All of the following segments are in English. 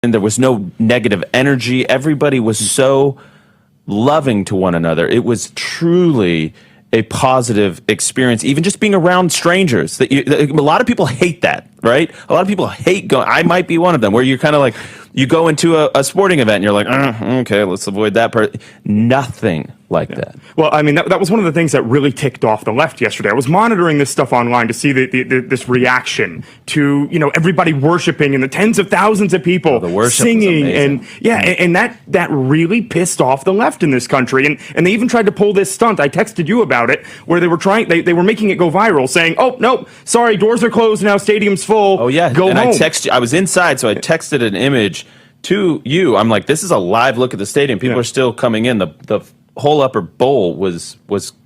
and there was no negative energy. Everybody was so loving to one another. It was truly a positive experience, even just being around strangers. A lot of people hate that, right? A lot of people hate going. I might be one of them, where you're kind of like, you go into a sporting event and you're like, okay, let's avoid that part. Nothing like that. Well, I mean, that was one of the things that really ticked off the left yesterday. I was monitoring this stuff online to see this reaction to, you know, everybody worshiping and the tens of thousands of people singing, and that really pissed off the left in this country. And they even tried to pull this stunt. I texted you about it, where they were making it go viral, saying, "Oh no, sorry, doors are closed now, stadium's full. Oh yeah, go and home." I was inside, so I texted an image to you. I'm like, this is a live look at the stadium. People are still coming in. The whole upper bowl was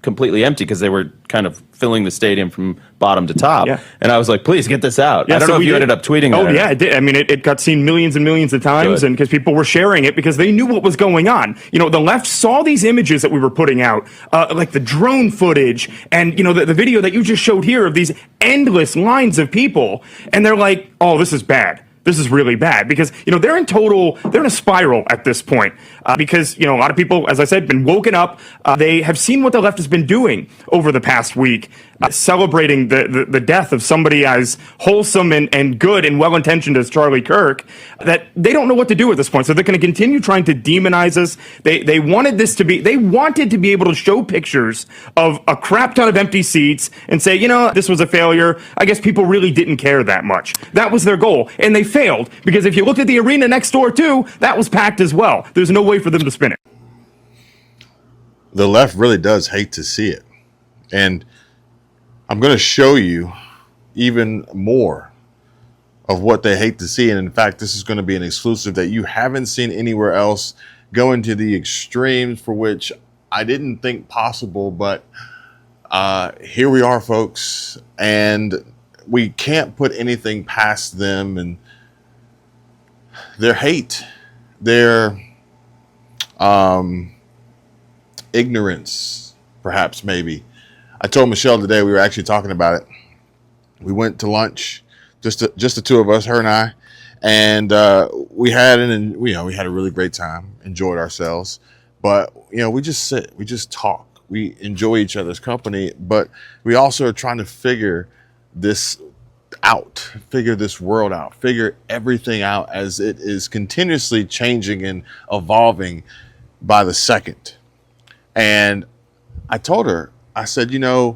completely empty because they were kind of filling the stadium from bottom to top. Yeah. And I was like, please get this out. I don't know if you ended up tweeting that. Oh, yeah, it did. I mean, it got seen millions and millions of times, and because people were sharing it because they knew what was going on. You know, the left saw these images that we were putting out, like the drone footage and, you know, the video that you just showed here of these endless lines of people, and they're like, oh, this is bad. This is really bad because, you know, they're in a spiral at this point because, you know, a lot of people, as I said, been woken up. They have seen what the left has been doing over the past week, celebrating the death of somebody as wholesome and good and well-intentioned as Charlie Kirk, that they don't know what to do at this point. So they're going to continue trying to demonize us. They wanted to be able to show pictures of a crap ton of empty seats and say, you know, this was a failure. I guess people really didn't care that much. That was their goal. And they failed because if you looked at the arena next door too, that was packed as well. There's no way for them to spin it. The left really does hate to see it. And I'm going to show you even more of what they hate to see. And in fact, this is going to be an exclusive that you haven't seen anywhere else, going to the extremes for which I didn't think possible. But here we are, folks. And we can't put anything past them and their hate, their ignorance, perhaps, maybe. I told Michelle today, we were actually talking about it. We went to lunch, just the two of us, her and I, and we had a really great time, enjoyed ourselves. But we just sit, we just talk, we enjoy each other's company, but we also are trying to figure this world out, figure everything out as it is continuously changing and evolving by the second. And I told her, I said, the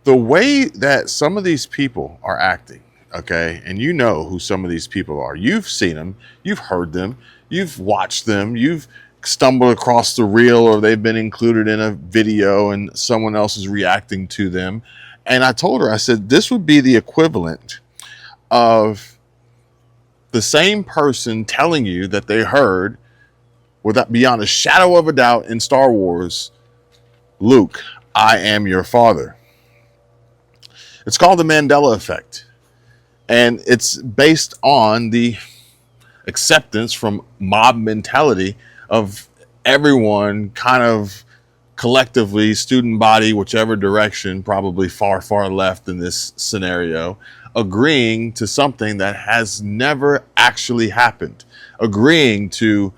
way that some of these people are acting, okay, and you know who some of these people are. You've seen them, you've heard them, you've watched them, you've stumbled across the reel, or they've been included in a video and someone else is reacting to them. And I told her, I said, this would be the equivalent of the same person telling you that they heard, without beyond a shadow of a doubt in Star Wars, Luke, I am your father. It's called the Mandela effect. And it's based on the acceptance from mob mentality of everyone kind of collectively, student body, whichever direction, probably far, far left in this scenario, agreeing to something that has never actually happened, agreeing to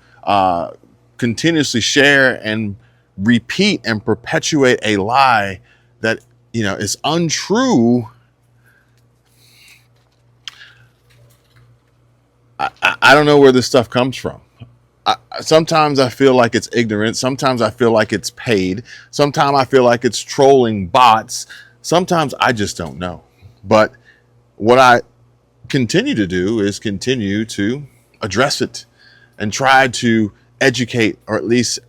continuously share and repeat and perpetuate a lie that, is untrue. I don't know where this stuff comes from. Sometimes I feel like it's ignorant. Sometimes I feel like it's paid. Sometimes I feel like it's trolling bots. Sometimes I just don't know. But what I continue to do is continue to address it and try to educate, or at least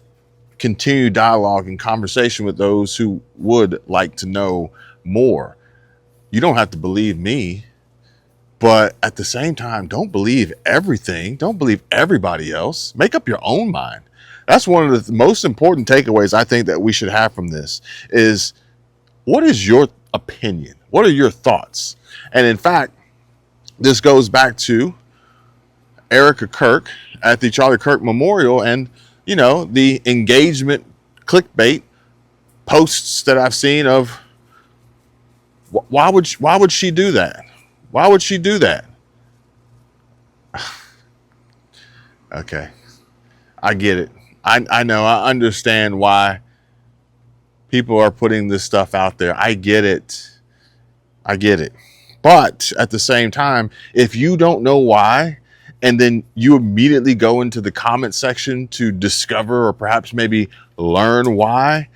continue dialogue and conversation with those who would like to know more. You don't have to believe me, but at the same time, don't believe everything. Don't believe everybody else. Make up your own mind. That's one of the most important takeaways I think that we should have from this is, what is your opinion? What are your thoughts? And in fact, this goes back to Erica Kirk at the Charlie Kirk Memorial and, the engagement clickbait posts that I've seen of why would she do that? Why would she do that? Okay. I get it. I know. I understand why people are putting this stuff out there. I get it. I get it. But at the same time, if you don't know why, and then you immediately go into the comment section to discover or perhaps maybe learn why,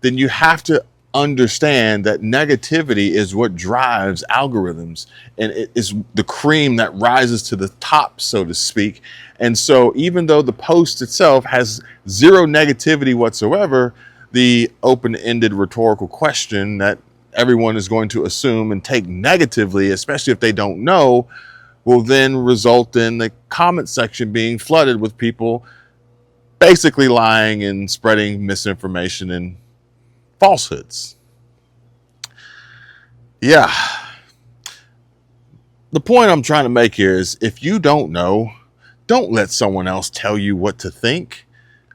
then you have to understand that negativity is what drives algorithms, and it is the cream that rises to the top, so to speak. And so even though the post itself has zero negativity whatsoever, the open-ended rhetorical question that everyone is going to assume and take negatively, especially if they don't know, will then result in the comment section being flooded with people basically lying and spreading misinformation and falsehoods. Yeah. The point I'm trying to make here is if you don't know, don't let someone else tell you what to think.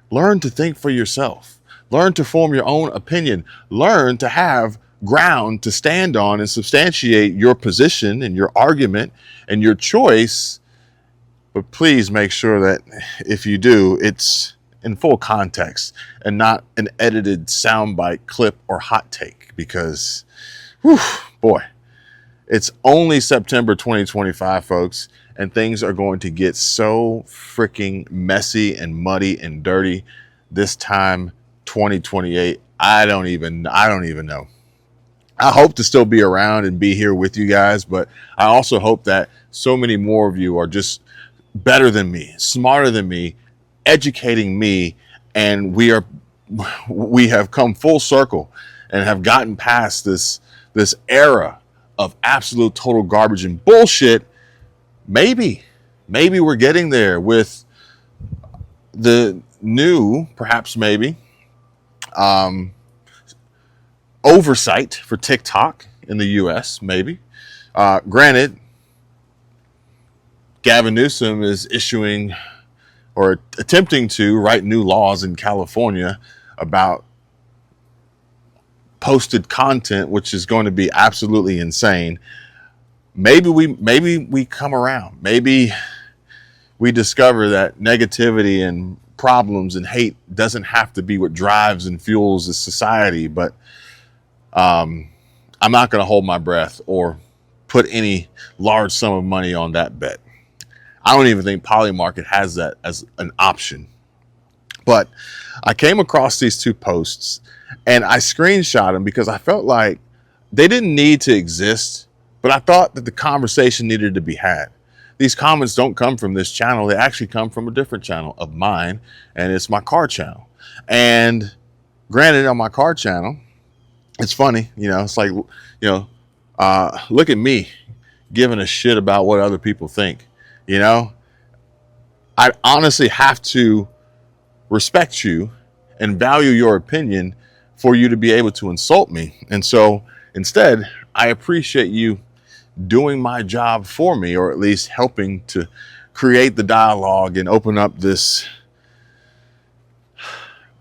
Learn to think for yourself. Learn to form your own opinion. Learn to have ground to stand on and substantiate your position and your argument and your choice. But please make sure that if you do, it's in full context and not an edited soundbite clip or hot take, because whew, boy, it's only September 2025, folks, and things are going to get so freaking messy and muddy and dirty this time 2028. I don't even know. I hope to still be around and be here with you guys, but I also hope that so many more of you are just better than me, smarter than me, educating me, and we have come full circle and have gotten past this era of absolute total garbage and bullshit. Maybe we're getting there with the new, perhaps maybe, oversight for TikTok in the US, maybe. Granted, Gavin Newsom is issuing or attempting to write new laws in California about posted content, which is going to be absolutely insane. Maybe we come around. Maybe we discover that negativity and problems and hate doesn't have to be what drives and fuels the society. But I'm not going to hold my breath or put any large sum of money on that bet. I don't even think Polymarket has that as an option. But I came across these two posts and I screenshot them because I felt like they didn't need to exist, but I thought that the conversation needed to be had. These comments don't come from this channel. They actually come from a different channel of mine, and it's my car channel. And granted, on my car channel, it's funny, it's like, look at me giving a shit about what other people think. I honestly have to respect you and value your opinion for you to be able to insult me. And so instead, I appreciate you doing my job for me, or at least helping to create the dialogue and open up this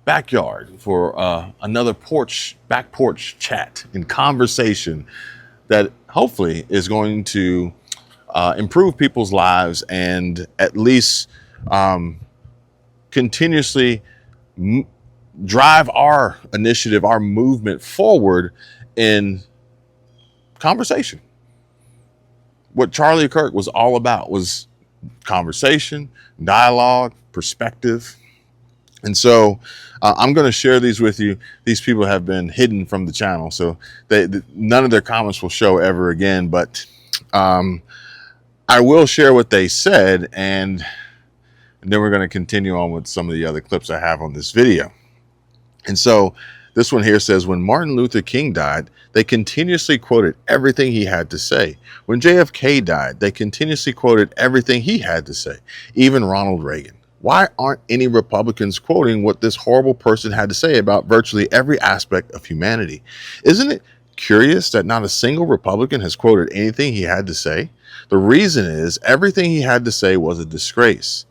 backyard for another back porch chat and conversation that hopefully is going to improve people's lives and at least continuously drive our initiative, our movement forward in conversation. What Charlie Kirk was all about was conversation, dialogue, perspective. And so I'm going to share these with you. These people have been hidden from the channel, so none of their comments will show ever again. But I will share what they said, and then we're going to continue on with some of the other clips I have on this video. And so this one here says, when Martin Luther King died, they continuously quoted everything he had to say. When JFK died, they continuously quoted everything he had to say, even Ronald Reagan. Why aren't any Republicans quoting what this horrible person had to say about virtually every aspect of humanity? Isn't it curious that not a single Republican has quoted anything he had to say? The reason is everything he had to say was a disgrace.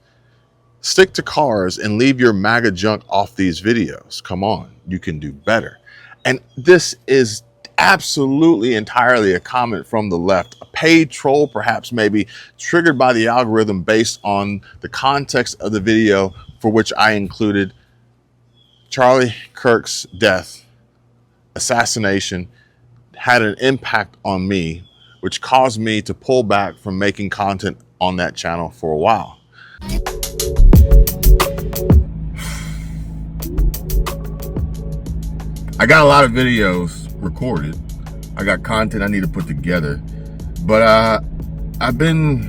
Stick to cars and leave your MAGA junk off these videos. Come on, you can do better. And this is absolutely entirely a comment from the left, a paid troll, perhaps maybe triggered by the algorithm based on the context of the video for which I included Charlie Kirk's death, assassination, had an impact on me, which caused me to pull back from making content on that channel for a while. I got a lot of videos recorded. I got content I need to put together, but I've been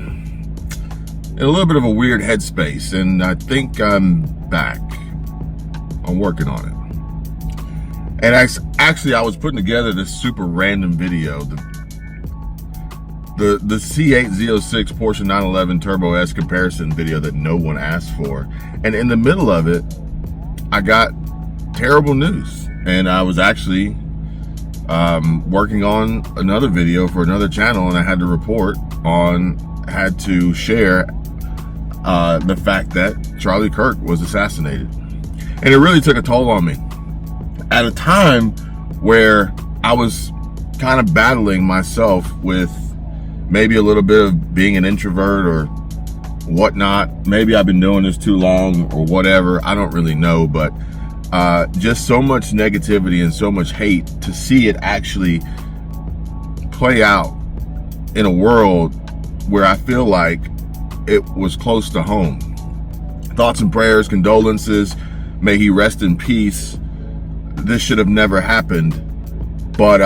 in a little bit of a weird headspace, and I think I'm back. I'm working on it. And actually, I was putting together this super random video, the C8 Z06 Porsche 911 Turbo S comparison video that no one asked for. And in the middle of it, I got terrible news. And I was actually working on another video for another channel, and I had to share the fact that Charlie Kirk was assassinated. And it really took a toll on me at a time where I was kind of battling myself with maybe a little bit of being an introvert or whatnot. Maybe I've been doing this too long or whatever. I don't really know, but just so much negativity and so much hate, to see it actually play out in a world where I feel like it was close to home. Thoughts and prayers, condolences, may he rest in peace. This should have never happened, but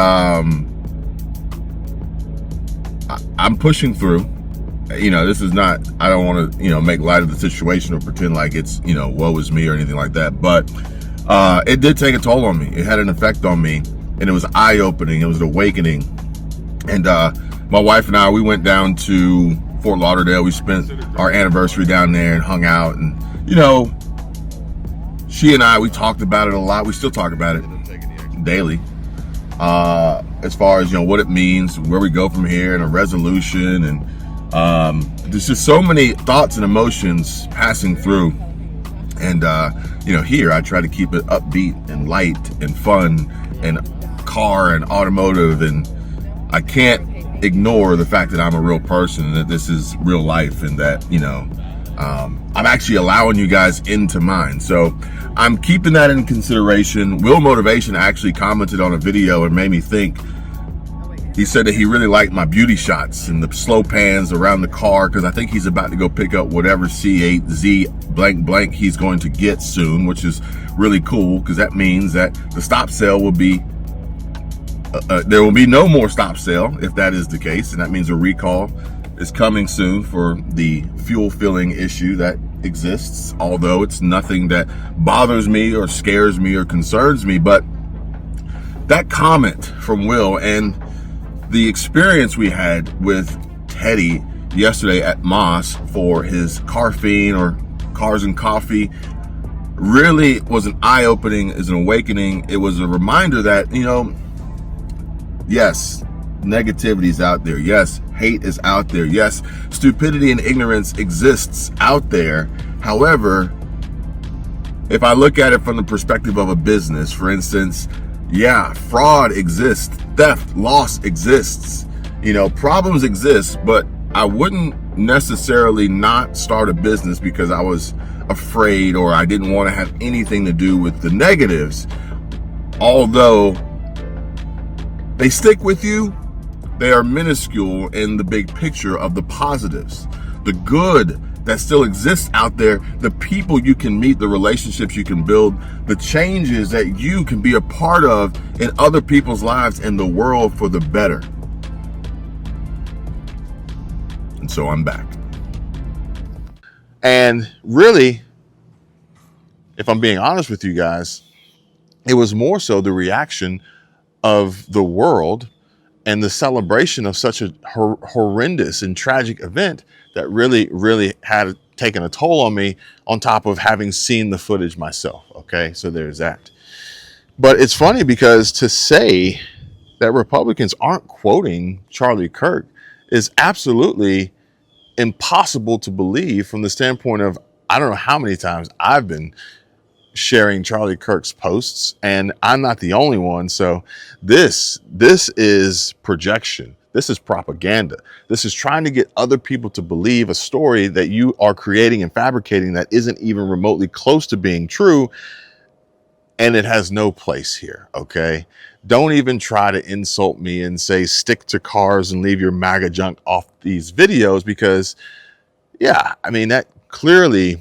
I'm pushing through. You know, this is not, I don't want to, make light of the situation or pretend like it's, woe is me or anything like that, but it did take a toll on me. It had an effect on me, and it was eye-opening. It was an awakening. And my wife and I, we went down to Fort Lauderdale. We spent our anniversary down there and hung out. And, she and I, we talked about it a lot. We still talk about it daily. As far as, what it means, where we go from here, and a resolution. And there's just so many thoughts and emotions passing through. And, here I try to keep it upbeat and light and fun and car and automotive. And I can't ignore the fact that I'm a real person and that this is real life, and that, I'm actually allowing you guys into mine. So I'm keeping that in consideration. Will Motivation actually commented on a video and made me think. He said that he really liked my beauty shots and the slow pans around the car, because I think he's about to go pick up whatever C8Z blank blank he's going to get soon, which is really cool, because that means that the stop sale will be, there will be no more stop sale if that is the case. And that means a recall is coming soon for the fuel filling issue that exists, although it's nothing that bothers me or scares me or concerns me. But that comment from Will and the experience we had with Teddy yesterday at Moss for his Car Fiend or Cars and Coffee really was an eye-opening, is an awakening. It was a reminder that, yes, negativity is out there. Yes, hate is out there. Yes, stupidity and ignorance exists out there. However, if I look at it from the perspective of a business, for instance, yeah, fraud exists, theft, loss exists, problems exist, but I wouldn't necessarily not start a business because I was afraid or I didn't want to have anything to do with the negatives. Although they stick with you, they are minuscule in the big picture of the positives, the good that still exists out there, the people you can meet, the relationships you can build, the changes that you can be a part of in other people's lives and the world for the better. And so I'm back. And really, if I'm being honest with you guys, it was more so the reaction of the world and the celebration of such a horrendous and tragic event that really had taken a toll on me, on top of having seen the footage myself. Okay, so there's that. But it's funny, because to say that Republicans aren't quoting Charlie Kirk is absolutely impossible to believe, from the standpoint of, I don't know how many times I've been sharing Charlie Kirk's posts, and I'm not the only one. So this is projection. This is propaganda. This is trying to get other people to believe a story that you are creating and fabricating that isn't even remotely close to being true. And it has no place here, okay? Don't even try to insult me and say stick to cars and leave your MAGA junk off these videos, because, yeah, I mean, that clearly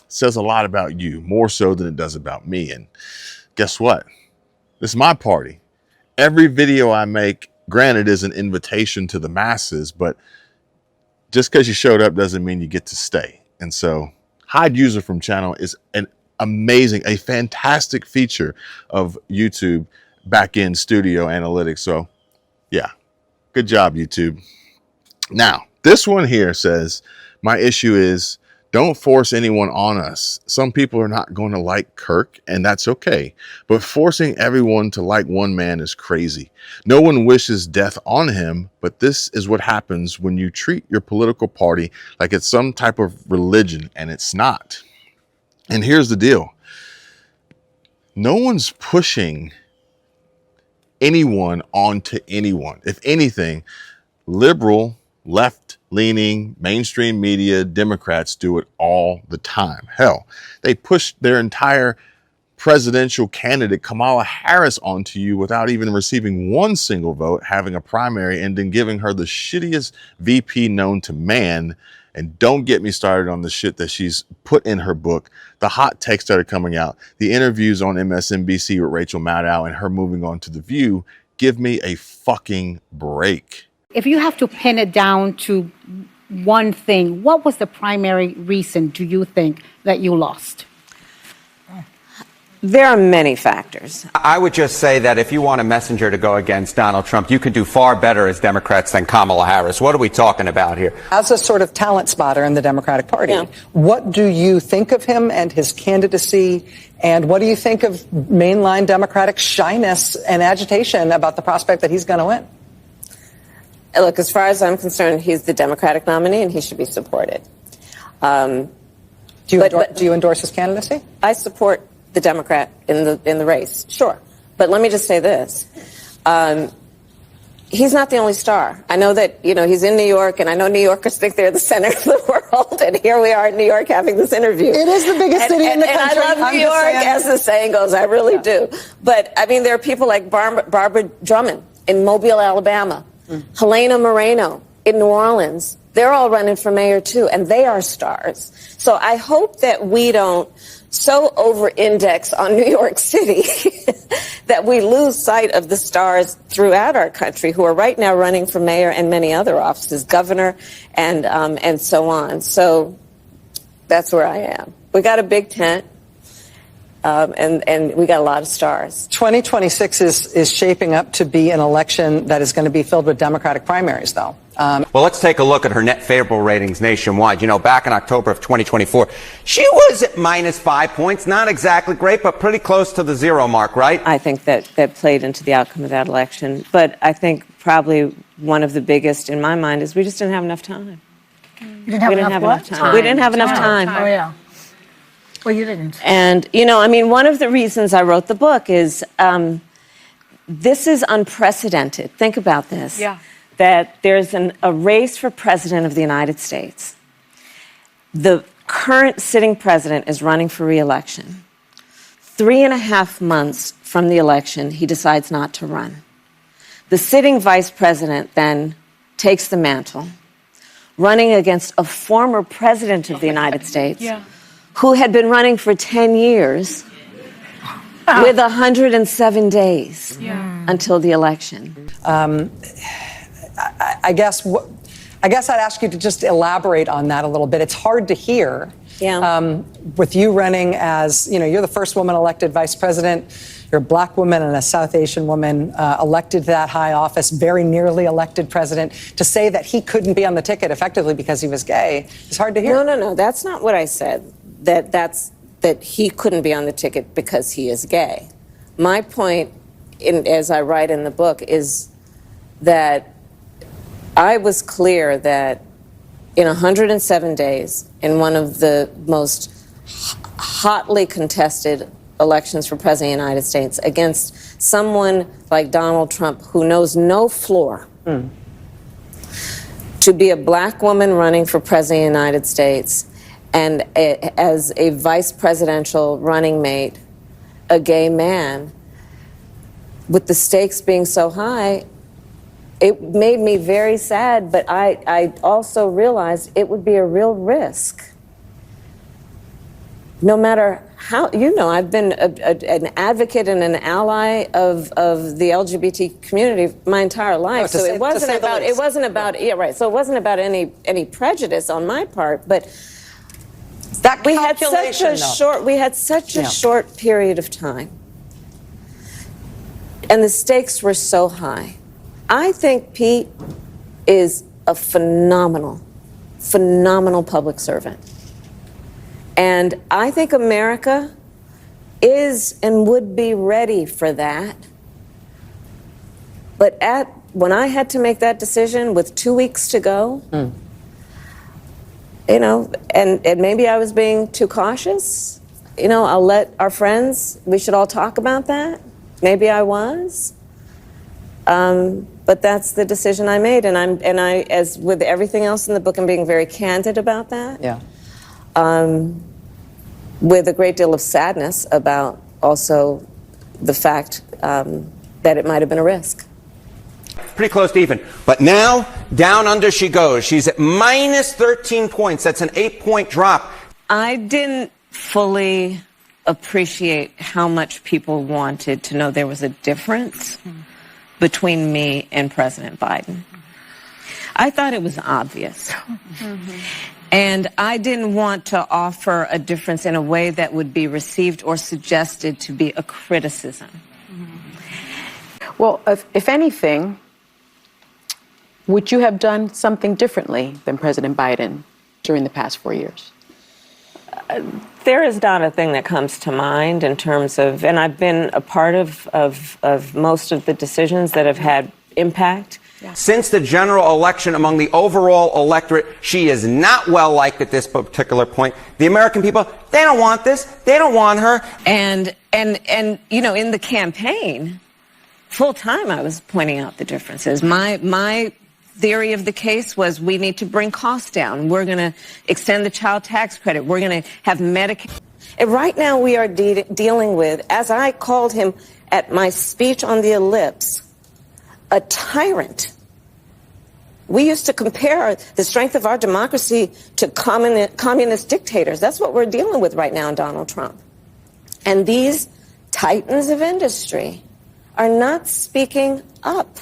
says a lot about you, more so than it does about me. And guess what? This is my party. Every video I make, granted, is an invitation to the masses, but just because you showed up doesn't mean you get to stay. And so hide user from channel is an amazing, a fantastic feature of YouTube back-end studio analytics. So yeah, good job, YouTube. Now, this one here says, my issue is don't force anyone on us. Some people are not going to like Kirk, and that's okay. But forcing everyone to like one man is crazy. No one wishes death on him, but this is what happens when you treat your political party like it's some type of religion, and it's not. And here's the deal. No one's pushing anyone onto anyone. If anything, liberal, left-leaning, mainstream media, Democrats do it all the time. Hell, they push their entire presidential candidate, Kamala Harris, onto you without even receiving one single vote, having a primary, and then giving her the shittiest VP known to man. And don't get me started on the shit that she's put in her book, the hot takes that are coming out, the interviews on MSNBC with Rachel Maddow and her moving on to The View. Give me a fucking break. If you have to pin it down to one thing, what was the primary reason, do you think, that you lost? There are many factors. I would just say that if you want a messenger to go against Donald Trump, you could do far better as Democrats than Kamala Harris. What are we talking about here? As a sort of talent spotter in the Democratic Party, Yeah. What do you think of him and his candidacy? And what do you think of mainline Democratic shyness and agitation about the prospect that he's going to win? Look, as far as I'm concerned, he's the Democratic nominee and he should be supported. Do you endorse his candidacy? I support the Democrat in the race, sure. But let me just say this. He's not the only star. I know that, he's in New York, and I know New Yorkers think they're the center of the world, and here we are in New York having this interview. It is the biggest city in the country. And I love New York, as the saying goes. I really do. But, I mean, there are people like Barbara Drummond in Mobile, Alabama, Helena Moreno in New Orleans. They're all running for mayor, too, and they are stars. So I hope that we don't so over-index on New York City that we lose sight of the stars throughout our country who are right now running for mayor and many other offices, governor, and so on. So that's where I am. We got a big tent, and we got a lot of stars. 2026 is shaping up to be an election that is going to be filled with Democratic primaries, though. Well, let's take a look at her net favorable ratings nationwide. Back in October of 2024, she was at -5 points. Not exactly great, but pretty close to the zero mark, right? I think that played into the outcome of that election. But I think probably one of the biggest in my mind is we just didn't have enough time. You didn't have enough time. We didn't have enough time. Oh, yeah. Well, you didn't. And, one of the reasons I wrote the book is this is unprecedented. Think about this. Yeah. That there's a race for president of the United States. The current sitting president is running for re-election. 3.5 months from the election, he decides not to run. The sitting vice president then takes the mantle, running against a former president of the United States who had been running for 10 years with 107 days until the election. I guess I'd ask you to just elaborate on that a little bit. It's hard to hear. With you running as, you're the first woman elected vice president. You're a black woman and a South Asian woman elected to that high office, very nearly elected president. To say that he couldn't be on the ticket effectively because he was gay is hard to hear. No. That's not what I said. That he couldn't be on the ticket because he is gay. My point, as I write in the book, is that I was clear that in 107 days, in one of the most hotly contested elections for President of the United States against someone like Donald Trump, who knows no floor, to be a black woman running for President of the United States and as a vice presidential running mate, a gay man, with the stakes being so high, it made me very sad, but I also realized it would be a real risk. No matter how, I've been an advocate and an ally of the LGBT community my entire life. So it wasn't about any prejudice on my part, but That we had such a Yeah. short period of time. And the stakes were so high. I think Pete is a phenomenal public servant. And I think America is and would be ready for that. But when I had to make that decision with 2 weeks to go, and maybe I was being too cautious, I'll let our friends, we should all talk about that. Maybe I was. But that's the decision I made, and I, as with everything else in the book, I'm being very candid about that. Yeah. With a great deal of sadness about also the fact that it might have been a risk. Pretty close to even. But now, down under she goes. She's at minus 13 points. That's an 8-point drop. I didn't fully appreciate how much people wanted to know there was a difference between me and President Biden. I thought it was obvious. And I didn't want to offer a difference in a way that would be received or suggested to be a criticism. Well, if anything, would you have done something differently than President Biden during the past 4 years? There is not a thing that comes to mind in terms of, and I've been a part of most of the decisions that have had impact. Since the general election among the overall electorate, she is not well liked at this particular point. The American people, they don't want this. They don't want her. And in the campaign, full time I was pointing out the differences. My theory of the case was we need to bring costs down. We're going to extend the child tax credit. We're going to have Medicare. And right now we are dealing with, as I called him at my speech on the ellipse, a tyrant. We used to compare the strength of our democracy to communist dictators. That's what we're dealing with right now in Donald Trump. And these titans of industry are not speaking up.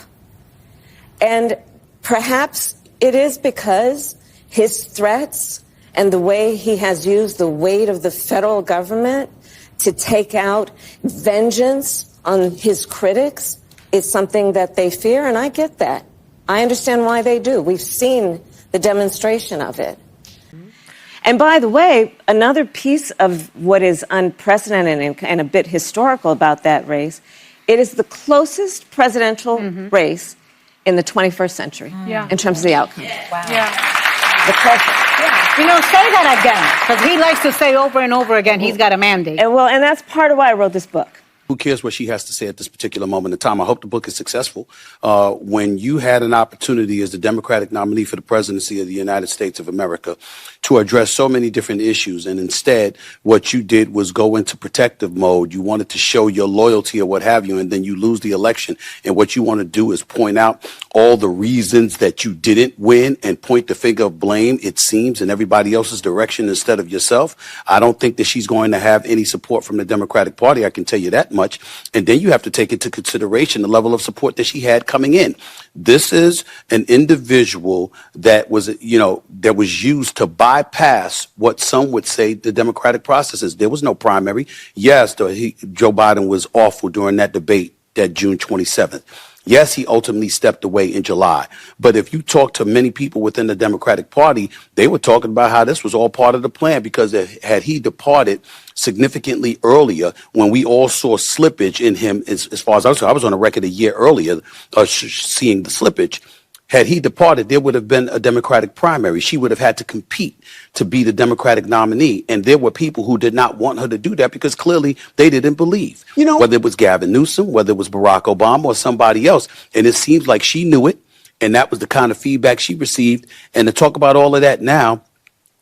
And perhaps it is because his threats and the way he has used the weight of the federal government to take out vengeance on his critics is something that they fear, and I get that. I understand why they do. We've seen the demonstration of it. And by the way, another piece of what is unprecedented and a bit historical about that race, it is the closest presidential race in the 21st century in terms of the outcome. Wow. The closest. Say that again, because he likes to say over and over again he's got a mandate. And that's part of why I wrote this book. Who cares what she has to say at this particular moment in time? I hope the book is successful. When you had an opportunity as the Democratic nominee for the presidency of the United States of America to address so many different issues, and instead what you did was go into protective mode. You wanted to show your loyalty or what have you, and then you lose the election. And what you want to do is point out all the reasons that you didn't win and point the finger of blame, it seems, in everybody else's direction instead of yourself. I don't think that she's going to have any support from the Democratic Party. I can tell you that much. And then you have to take into consideration the level of support that she had coming in. This is an individual that was, that was used to bypass what some would say the democratic process is. There was no primary. Yes, Joe Biden was awful during that debate, that June 27th. Yes, he ultimately stepped away in July. But if you talk to many people within the Democratic Party, they were talking about how this was all part of the plan, because had he departed significantly earlier, when we all saw slippage in him, as far as I was on a record a year earlier, seeing the slippage, Had he departed, there would have been a Democratic primary. She would have had to compete to be the Democratic nominee. And there were people who did not want her to do that because clearly they didn't believe. You know, whether it was Gavin Newsom, whether it was Barack Obama or somebody else. And it seems like she knew it. And that was the kind of feedback she received. And to talk about all of that now,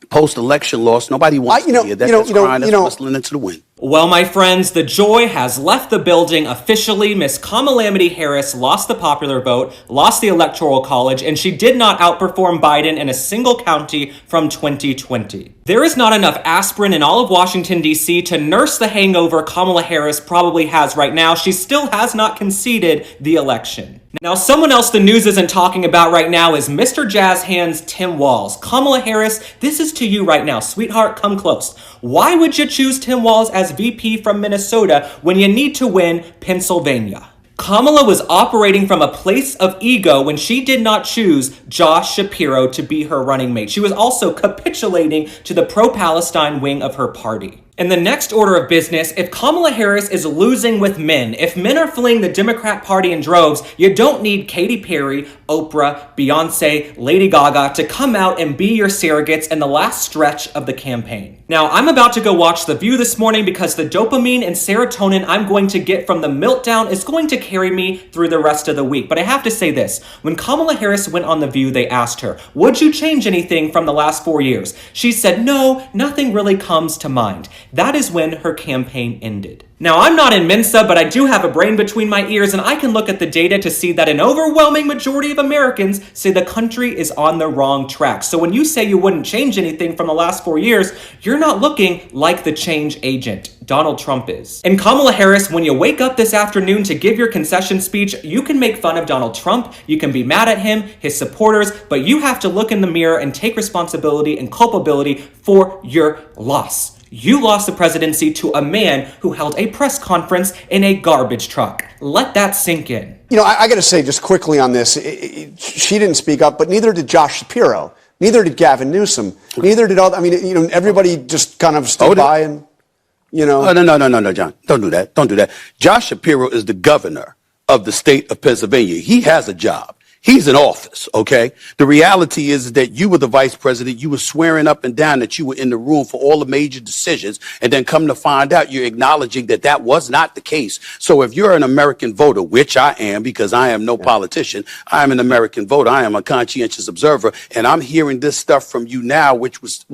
post-election loss, nobody wants to hear that. That's crying, that's whistling into the wind. Well, my friends, the joy has left the building officially. Miss Kamala Harris lost the popular vote, lost the Electoral College, and she did not outperform Biden in a single county from 2020. There is not enough aspirin in all of Washington, D.C. to nurse the hangover Kamala Harris probably has right now. She still has not conceded the election. Now, someone else the news isn't talking about right now is Mr. Jazz Hands Tim Walz. Kamala Harris, this is to you right now. Sweetheart, come close. Why would you choose Tim Walz as VP from Minnesota when you need to win Pennsylvania? Kamala was operating from a place of ego when she did not choose Josh Shapiro to be her running mate. She was also capitulating to the pro-Palestine wing of her party. In the next order of business, if Kamala Harris is losing with men, if men are fleeing the Democrat Party in droves, you don't need Katy Perry, Oprah, Beyonce, Lady Gaga to come out and be your surrogates in the last stretch of the campaign. Now, I'm about to go watch The View this morning because the dopamine and serotonin I'm going to get from the meltdown is going to carry me through the rest of the week. But I have to say this, when Kamala Harris went on The View, they asked her, would you change anything from the last 4 years? She said, no, nothing really comes to mind. That is when her campaign ended. Now, I'm not in Mensa, but I do have a brain between my ears, and I can look at the data to see that an overwhelming majority of Americans say the country is on the wrong track. So when you say you wouldn't change anything from the last 4 years, you're not looking like the change agent Donald Trump is. And Kamala Harris, when you wake up this afternoon to give your concession speech, you can make fun of Donald Trump, you can be mad at him, his supporters, but you have to look in the mirror and take responsibility and culpability for your loss. You lost the presidency to a man who held a press conference in a garbage truck. Let that sink in. You know, I got to say just quickly on this, she didn't speak up, but neither did Josh Shapiro. Neither did Gavin Newsom. Neither did all, I mean, you know, everybody just kind of stood by and, you know. Oh, no, John. Don't do that. Don't do that. Josh Shapiro is the governor of the state of Pennsylvania. He has a job. He's in office, okay? The reality is that you were the vice president. You were swearing up and down that you were in the room for all the major decisions. And then come to find out, you're acknowledging that that was not the case. So if you're an American voter, which I am because I am no politician, I am an American voter. I am a conscientious observer. And I'm hearing this stuff from you now, which was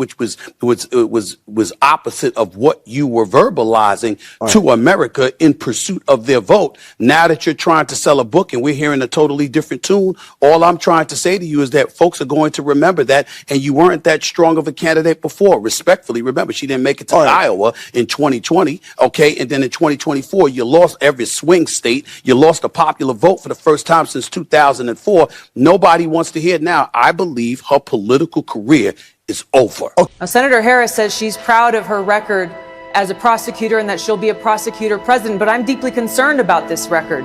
opposite of what you were verbalizing to America in pursuit of their vote. Now that you're trying to sell a book and we're hearing a totally different tune, all I'm trying to say to you is that folks are going to remember that, and you weren't that strong of a candidate before. Respectfully, remember, she didn't make it to Iowa in 2020, okay? And then in 2024, you lost every swing state. You lost a popular vote for the first time since 2004. Nobody wants to hear it now. I believe her political career is over. Now, Senator Harris says she's proud of her record as a prosecutor and that she'll be a prosecutor president, but I'm deeply concerned about this record.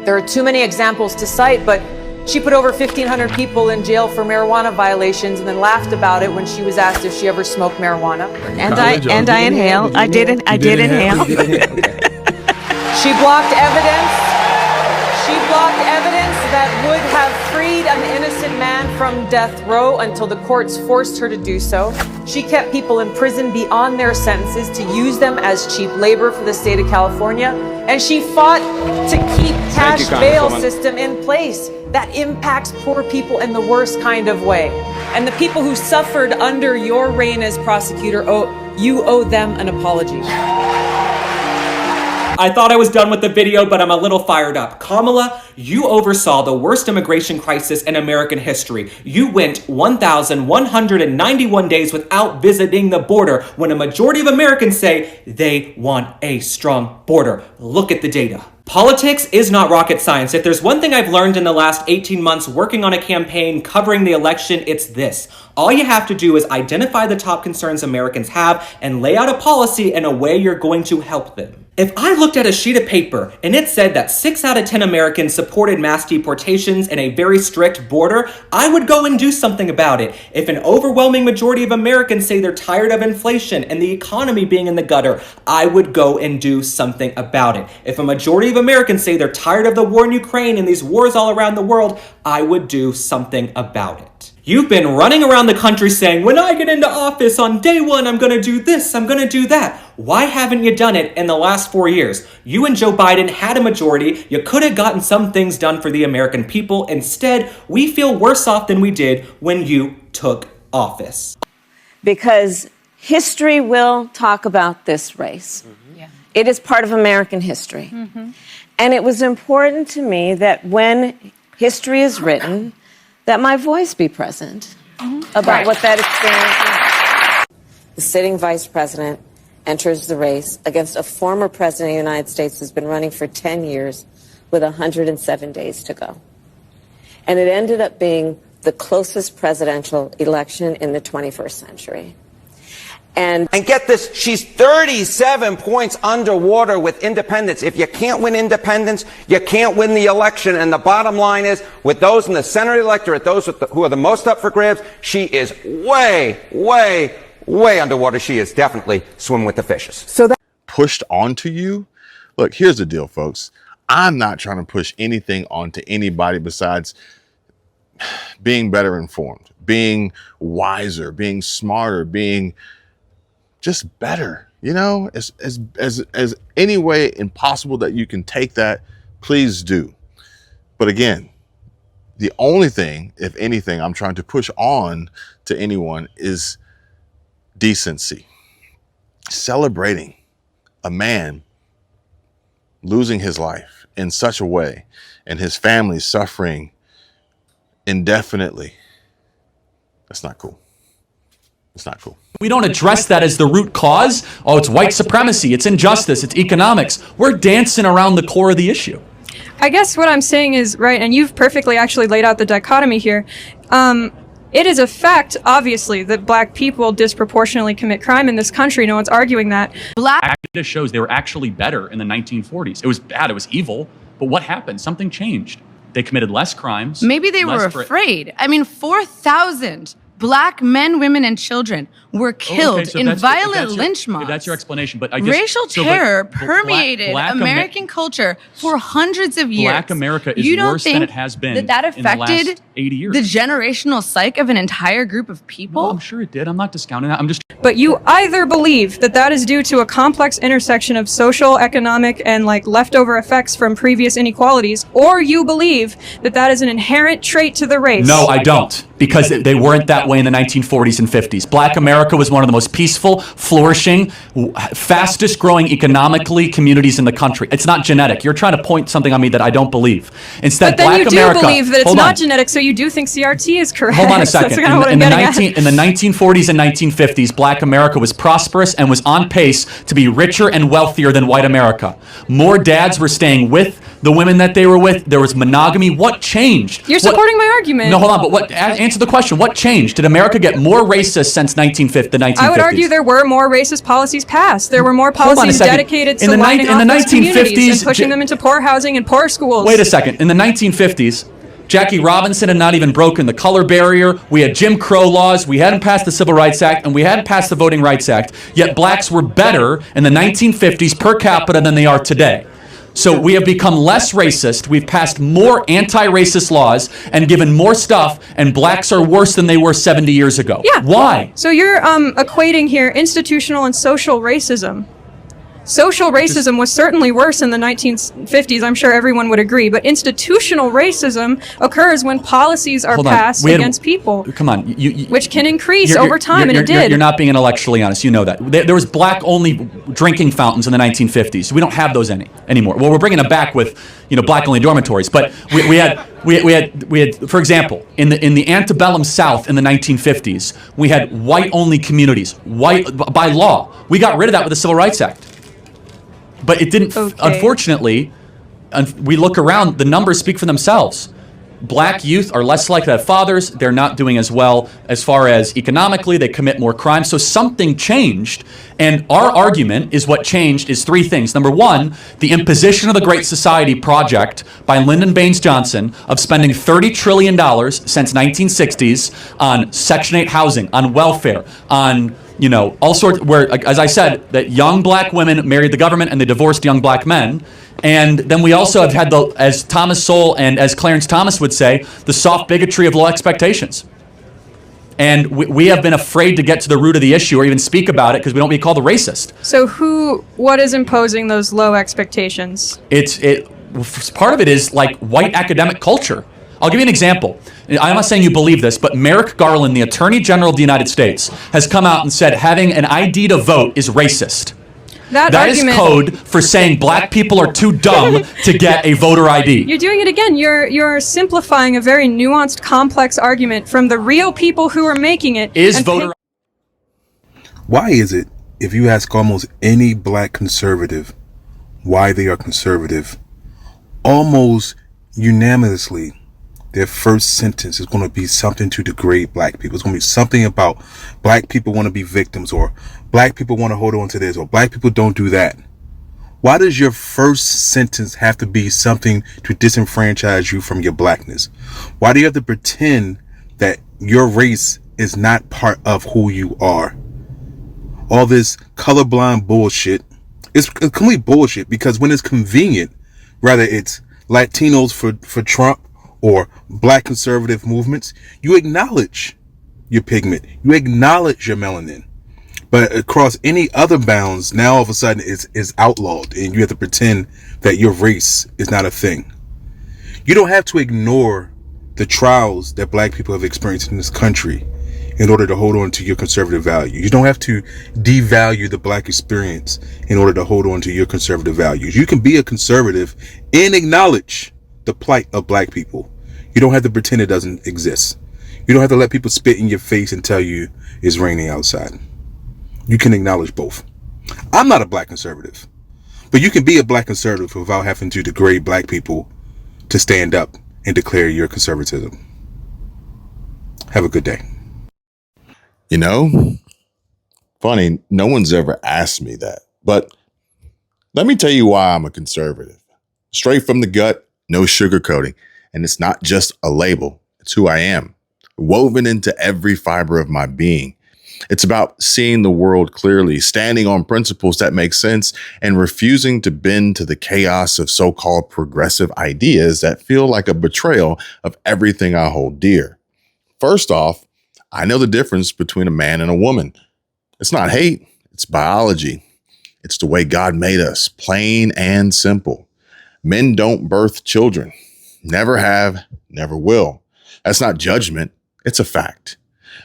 There are too many examples to cite, but she put over 1,500 people in jail for marijuana violations and then laughed about it when she was asked if she ever smoked marijuana. And I inhaled. I did inhale. She blocked evidence. She blocked evidence that would have freed an innocent man from death row until the courts forced her to do so. She kept people in prison beyond their sentences to use them as cheap labor for the state of California. And she fought to keep cash bail system in place that impacts poor people in the worst kind of way. And the people who suffered under your reign as prosecutor, you owe them an apology. I thought I was done with the video, but I'm a little fired up. Kamala, you oversaw the worst immigration crisis in American history. You went 1,191 days without visiting the border when a majority of Americans say they want a strong border. Look at the data. Politics is not rocket science. If there's one thing I've learned in the last 18 months working on a campaign, covering the election, it's this. All you have to do is identify the top concerns Americans have and lay out a policy in a way you're going to help them. If I looked at a sheet of paper and it said that 6 out of 10 Americans supported mass deportations and a very strict border, I would go and do something about it. If an overwhelming majority of Americans say they're tired of inflation and the economy being in the gutter, I would go and do something about it. If a majority of Americans say they're tired of the war in Ukraine and these wars all around the world, I would do something about it. You've been running around the country saying, when I get into office on day one, I'm going to do this, I'm going to do that. Why haven't you done it in the last 4 years? You and Joe Biden had a majority. You could have gotten some things done for the American people. Instead, we feel worse off than we did when you took office. Because history will talk about this race. Yeah. It is part of American history. And it was important to me that when history is written, that my voice be present about what that experience is. The sitting vice president enters the race against a former president of the United States who's been running for 10 years with 107 days to go. And it ended up being the closest presidential election in the 21st century. And get this, she's 37 points underwater with independents. If you can't win independents, you can't win the election. And the bottom line is, with those in the center electorate, those who are the most up for grabs, she is way, way, way underwater. She is definitely swimming with the fishes. So that pushed onto you. Look, here's the deal, folks. I'm not trying to push anything onto anybody besides being better informed, being wiser, being smarter, being just better, you know, as any way impossible that you can take that, please do. But again, the only thing, if anything, I'm trying to push on to anyone is decency. Celebrating a man losing his life in such a way and his family suffering indefinitely. That's not cool. It's not cool. We don't address that as the root cause. Oh, it's white supremacy, it's injustice, it's economics. We're dancing around the core of the issue. I guess what I'm saying is, right, and you've perfectly actually laid out the dichotomy here. It is a fact, obviously, that black people disproportionately commit crime in this country. No one's arguing that. Black data shows they were actually better in the 1940s. It was bad, it was evil, but what happened? Something changed. They committed less crimes. Maybe they were afraid. I mean, 4,000 Black men, women, and children were killed in violent lynch mobs. If that's your explanation, but I guess racial terror permeated American culture for hundreds of years. Black America is worse than it has been that affected in the last 80 years. The generational psyche of an entire group of people? Well, I'm sure it did. I'm not discounting that. I'm just. But you either believe that that is due to a complex intersection of social, economic, and like leftover effects from previous inequalities, or you believe that that is an inherent trait to the race. No, I don't. Because they weren't that way in the 1940s and 50s. Black America was one of the most peaceful, flourishing, fastest growing economically communities in the country. It's not genetic. You're trying to point something on me that I don't believe. Instead, but then Black you do America, believe that it's not genetic, so you do think CRT is correct. Hold on a second. That's kind of what I'm getting at. In the 1940s and 1950s, Black America was prosperous and was on pace to be richer and wealthier than white America. More dads were staying with the women that they were with. There was monogamy. What changed? You're supporting my argument. No, hold on. But answer the question. What changed? Did America get more racist since the 1950s? I would argue there were more racist policies passed. There were more policies dedicated to lining off those communities and pushing them into poor housing and poor schools. Wait a second. In the 1950s, Jackie Robinson had not even broken the color barrier. We had Jim Crow laws. We hadn't passed the Civil Rights Act, and we hadn't passed the Voting Rights Act. Yet blacks were better in the 1950s per capita than they are today. So we have become less racist. We've passed more anti-racist laws and given more stuff, and blacks are worse than they were 70 years ago. Yeah. Why? So you're equating here institutional and social racism. Social racism was certainly worse in the 1950s, I'm sure everyone would agree, but institutional racism occurs when policies are passed against people. Come on. Which can increase over time, and it did. You're not being intellectually honest. You know that. There was black-only drinking fountains in the 1950s. We don't have those anymore. Well, we're bringing them back with, black-only dormitories. But we had, for example, in the antebellum South in the 1950s, we had white-only communities, by law. We got rid of that with the Civil Rights Act. But it didn't, unfortunately, we look around, the numbers speak for themselves. black youth are less likely to have fathers. They're not doing as well as far as economically. They commit more crime. So something changed. And our argument is what changed is three things. Number one, the imposition of the Great Society Project by Lyndon Baines Johnson of spending $30 trillion since 1960s on Section 8 housing, on welfare, on all sorts, where, as I said, that young black women married the government and they divorced young black men. And then we also have had, as Thomas Sowell and as Clarence Thomas would say, the soft bigotry of low expectations. And we have been afraid to get to the root of the issue or even speak about it because we don't want to be called a racist. So what is imposing those low expectations? Part of it is like white academic culture. I'll give you an example. I'm not saying you believe this, but Merrick Garland, the Attorney General of the United States, has come out and said having an ID to vote is racist. That is code for saying black people are too dumb to get a voter ID. You're doing it again. You're simplifying a very nuanced, complex argument from the real people who are making it. Why is it, if you ask almost any black conservative why they are conservative, almost unanimously, their first sentence is going to be something to degrade black people. It's going to be something about black people want to be victims, or black people want to hold on to this, or black people don't do that. Why does your first sentence have to be something to disenfranchise you from your blackness? Why do you have to pretend that your race is not part of who you are? All this colorblind bullshit is complete bullshit, because when it's convenient, whether it's Latinos for Trump or black conservative movements, you acknowledge your pigment, you acknowledge your melanin. But across any other bounds, now all of a sudden is outlawed, and you have to pretend that your race is not a thing. You don't have to ignore the trials that black people have experienced in this country in order to hold on to your conservative values. You don't have to devalue the black experience in order to hold on to your conservative values. You can be a conservative and acknowledge the plight of black people. You don't have to pretend it doesn't exist. You don't have to let people spit in your face and tell you it's raining outside. You can acknowledge both. I'm not a black conservative, but you can be a black conservative without having to degrade black people to stand up and declare your conservatism. Have a good day. Funny, no one's ever asked me that, but let me tell you why I'm a conservative. Straight from the gut, no sugarcoating. And it's not just a label, it's who I am, woven into every fiber of my being. It's about seeing the world clearly, standing on principles that make sense, and refusing to bend to the chaos of so-called progressive ideas that feel like a betrayal of everything I hold dear. First off, I know the difference between a man and a woman. It's not hate, it's biology. It's the way God made us, plain and simple. Men don't birth children. Never have, never will. That's not judgment. It's a fact.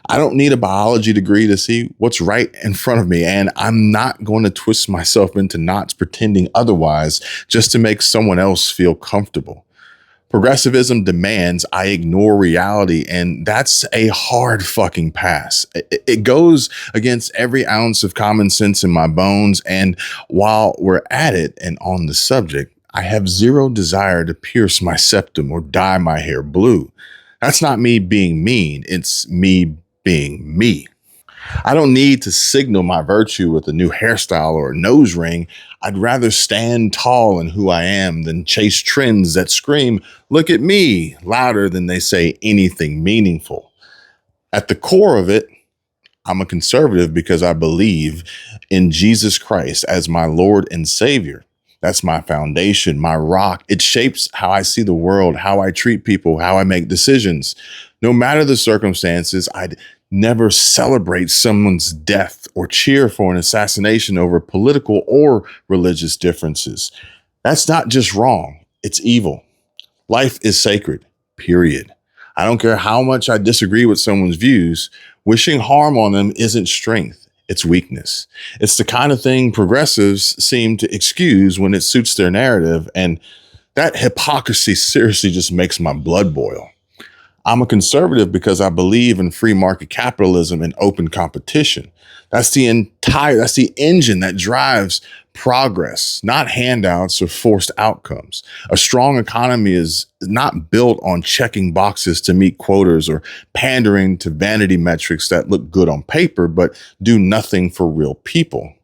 I don't need a biology degree to see what's right in front of me, and I'm not going to twist myself into knots pretending otherwise just to make someone else feel comfortable. Progressivism demands I ignore reality, and that's a hard fucking pass. It goes against every ounce of common sense in my bones, and while we're at it and on the subject, I have zero desire to pierce my septum or dye my hair blue. That's not me being mean. It's me being me. I don't need to signal my virtue with a new hairstyle or a nose ring. I'd rather stand tall in who I am than chase trends that scream, "Look at me," louder than they say anything meaningful. At the core of it, I'm a conservative because I believe in Jesus Christ as my Lord and Savior. That's my foundation, my rock. It shapes how I see the world, how I treat people, how I make decisions. No matter the circumstances, I'd never celebrate someone's death or cheer for an assassination over political or religious differences. That's not just wrong, it's evil. Life is sacred, period. I don't care how much I disagree with someone's views. Wishing harm on them isn't strength, it's weakness. It's the kind of thing progressives seem to excuse when it suits their narrative, and that hypocrisy seriously just makes my blood boil. I'm a conservative because I believe in free market capitalism and open competition. That's the engine that drives progress, not handouts or forced outcomes. A strong economy is not built on checking boxes to meet quotas or pandering to vanity metrics that look good on paper, but do nothing for real people.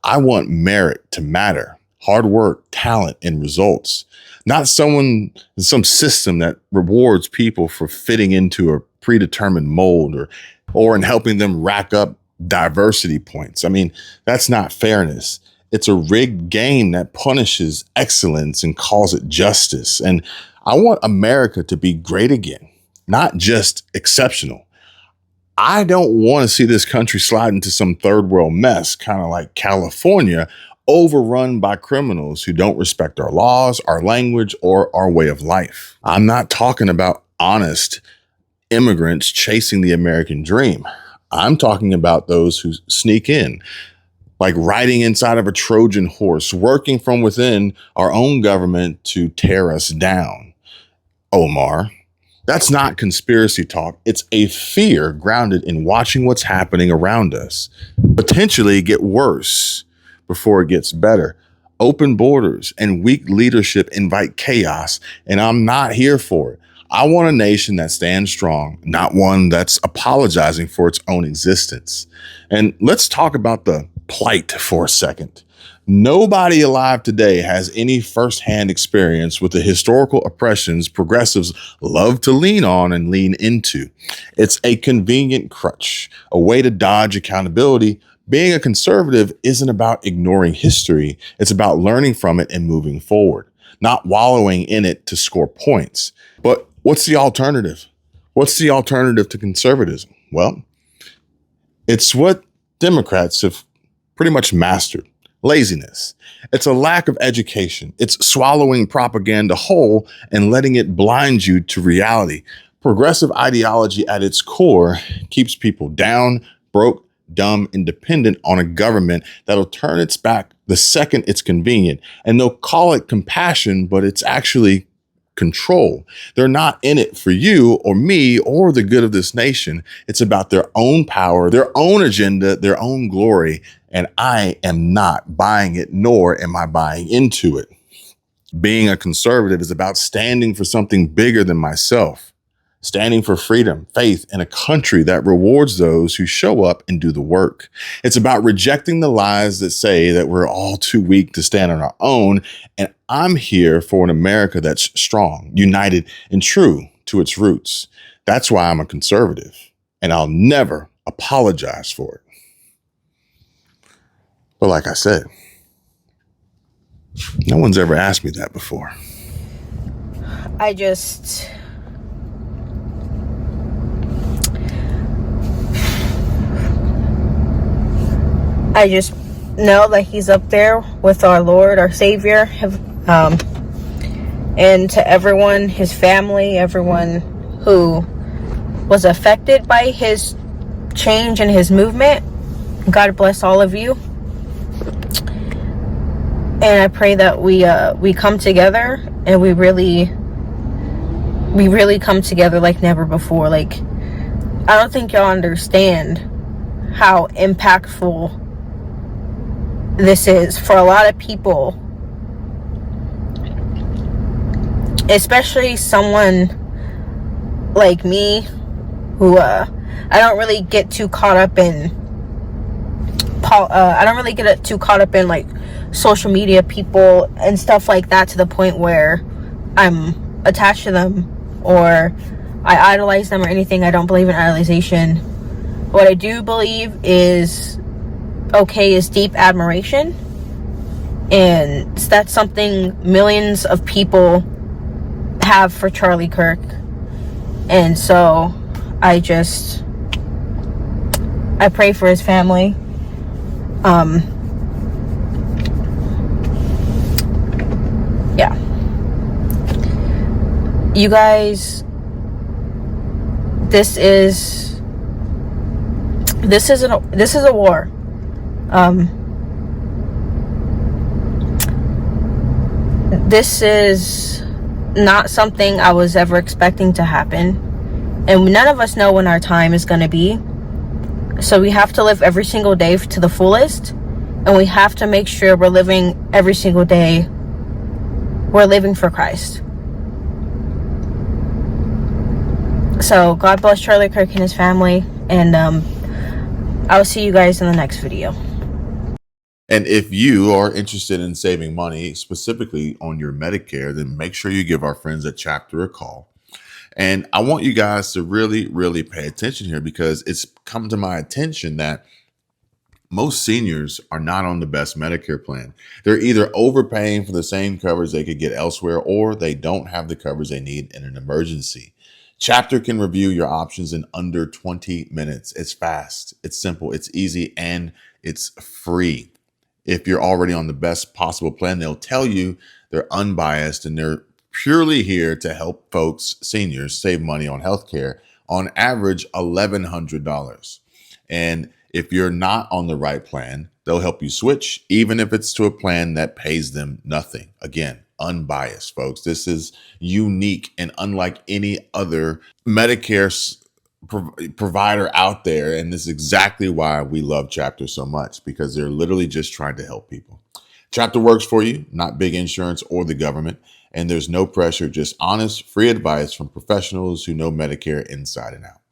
I want merit to matter, hard work, talent, and results, not some system that rewards people for fitting into a predetermined mold or in helping them rack up diversity points. I mean, that's not fairness. It's a rigged game that punishes excellence and calls it justice. And I want America to be great again, not just exceptional. I don't want to see this country slide into some third world mess, kind of like California, overrun by criminals who don't respect our laws, our language, or our way of life. I'm not talking about honest immigrants chasing the American dream. I'm talking about those who sneak in, like riding inside of a Trojan horse, working from within our own government to tear us down. Omar, that's not conspiracy talk. It's a fear grounded in watching what's happening around us potentially get worse before it gets better. Open borders and weak leadership invite chaos, and I'm not here for it. I want a nation that stands strong, not one that's apologizing for its own existence. And let's talk about the plight for a second. Nobody alive today has any firsthand experience with the historical oppressions progressives love to lean on and lean into. It's a convenient crutch, a way to dodge accountability. Being a conservative isn't about ignoring history. It's about learning from it and moving forward, not wallowing in it to score points. But what's the alternative? What's the alternative to conservatism? Well, it's what Democrats have pretty much mastered. Laziness. It's a lack of education. It's swallowing propaganda whole and letting it blind you to reality. Progressive ideology at its core keeps people down, broke, dumb, and dependent on a government that'll turn its back the second it's convenient. And they'll call it compassion, but it's actually control. They're not in it for you or me or the good of this nation. It's about their own power, their own agenda, their own glory. And I am not buying it, nor am I buying into it. Being a conservative is about standing for something bigger than myself, standing for freedom, faith, and a country that rewards those who show up and do the work. It's about rejecting the lies that say that we're all too weak to stand on our own. And I'm here for an America that's strong, united, and true to its roots. That's why I'm a conservative, and I'll never apologize for it. But like I said, no one's ever asked me that before. I just know that he's up there with our Lord, our Savior, and to everyone, his family, everyone who was affected by his change and his movement. God bless all of you. And I pray that we come together and we really come together like never before. Like, I don't think y'all understand how impactful this is for a lot of people, especially someone like me who I don't really get too caught up in like social media people and stuff like that, to the point where I'm attached to them or I idolize them or anything. I don't believe in idolization. What I do believe is deep admiration, and that's something millions of people have for Charlie Kirk. And so I pray for his family. Yeah, you guys, this is a war. This is not something I was ever expecting to happen. And none of us know when our time is going to be. So we have to live every single day to the fullest. And we have to make sure we're living every single day. We're living for Christ. So God bless Charlie Kirk and his family. And I'll see you guys in the next video. And if you are interested in saving money, specifically on your Medicare, then make sure you give our friends at Chapter a call. And I want you guys to really, really pay attention here, because it's come to my attention that most seniors are not on the best Medicare plan. They're either overpaying for the same coverage they could get elsewhere, or they don't have the coverage they need in an emergency. Chapter can review your options in under 20 minutes. It's fast, it's simple, it's easy, and it's free. If you're already on the best possible plan, they'll tell you they're unbiased and they're purely here to help folks, seniors, save money on healthcare, on average $1,100. And if you're not on the right plan, they'll help you switch, even if it's to a plan that pays them nothing. Again, unbiased, folks. This is unique and unlike any other Medicare provider out there. And this is exactly why we love Chapter so much, because they're literally just trying to help people. Chapter works for you, not big insurance or the government. And there's no pressure, just honest, free advice from professionals who know Medicare inside and out.